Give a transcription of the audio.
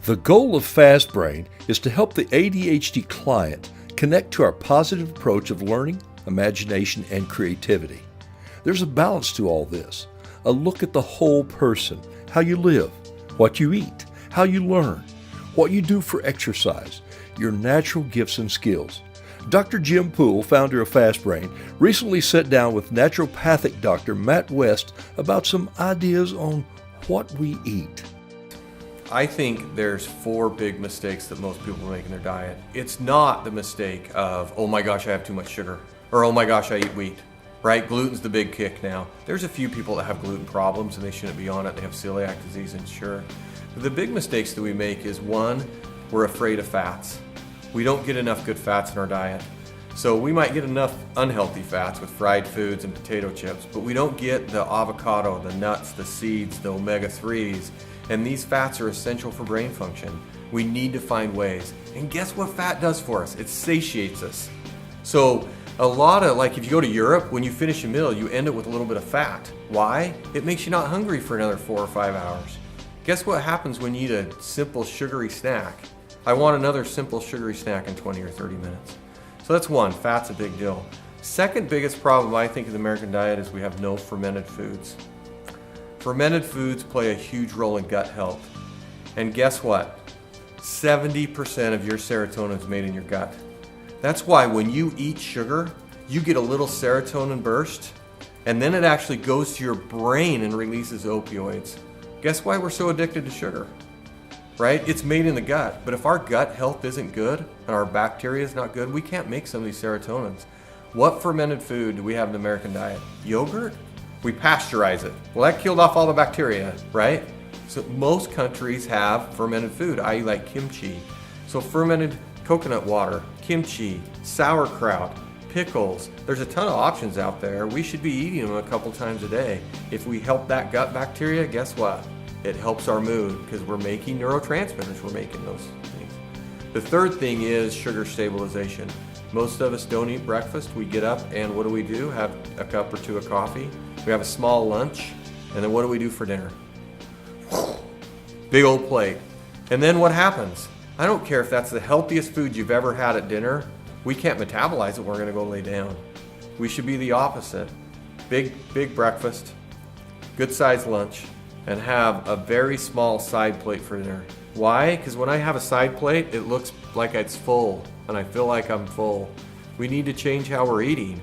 The goal of Fast Brain is to help the ADHD client connect to our positive approach of learning, imagination, and creativity. There's a balance to all this, a look at the whole person, how you live, what you eat, how you learn, what you do for exercise, your natural gifts and skills. Dr. Jim Poole, founder of Fast Brain, recently sat down with naturopathic Dr. Matt West about some ideas on what we eat. I think there's 4 big mistakes that most people make in their diet. It's not the mistake of, oh my gosh, I have too much sugar, or oh my gosh, I eat wheat, right? Gluten's the big kick now. There's a few people that have gluten problems and they shouldn't be on it. They have celiac disease, and sure. But the big mistakes that we make is, 1, we're afraid of fats. We don't get enough good fats in our diet. So we might get enough unhealthy fats with fried foods and potato chips, but we don't get the avocado, the nuts, the seeds, the omega-3s, and these fats are essential for brain function. We need to find ways. And guess what fat does for us? It satiates us. So a lot of, like if you go to Europe, when you finish a meal, you end it with a little bit of fat. Why? It makes you not hungry for another 4 or 5 hours. Guess what happens when you eat a simple sugary snack? I want another simple sugary snack in 20 or 30 minutes. So that's 1, fat's a big deal. Second biggest problem I think in the American diet is we have no fermented foods. Fermented foods play a huge role in gut health. And guess what? 70% of your serotonin is made in your gut. That's why when you eat sugar, you get a little serotonin burst, and then it actually goes to your brain and releases opioids. Guess why we're so addicted to sugar? Right? It's made in the gut. But if our gut health isn't good and our bacteria is not good, we can't make some of these serotonins. What fermented food do we have in the American diet? Yogurt? We pasteurize it. Well, that killed off all the bacteria, right? So most countries have fermented food, i.e. like kimchi. So fermented coconut water, kimchi, sauerkraut, pickles. There's a ton of options out there. We should be eating them a couple times a day. If we help that gut bacteria, guess what? It helps our mood because we're making neurotransmitters, we're making those things. The third thing is sugar stabilization. Most of us don't eat breakfast. We get up and what do? Have a cup or 2 of coffee. We have a small lunch, and then what do we do for dinner? Big old plate. And then what happens? I don't care if that's the healthiest food you've ever had at dinner. We can't metabolize it, we're gonna go lay down. We should be the opposite. Big breakfast, good sized lunch, and have a very small side plate for dinner. Why? Because when I have a side plate, it looks like it's full, and I feel like I'm full. We need to change how we're eating.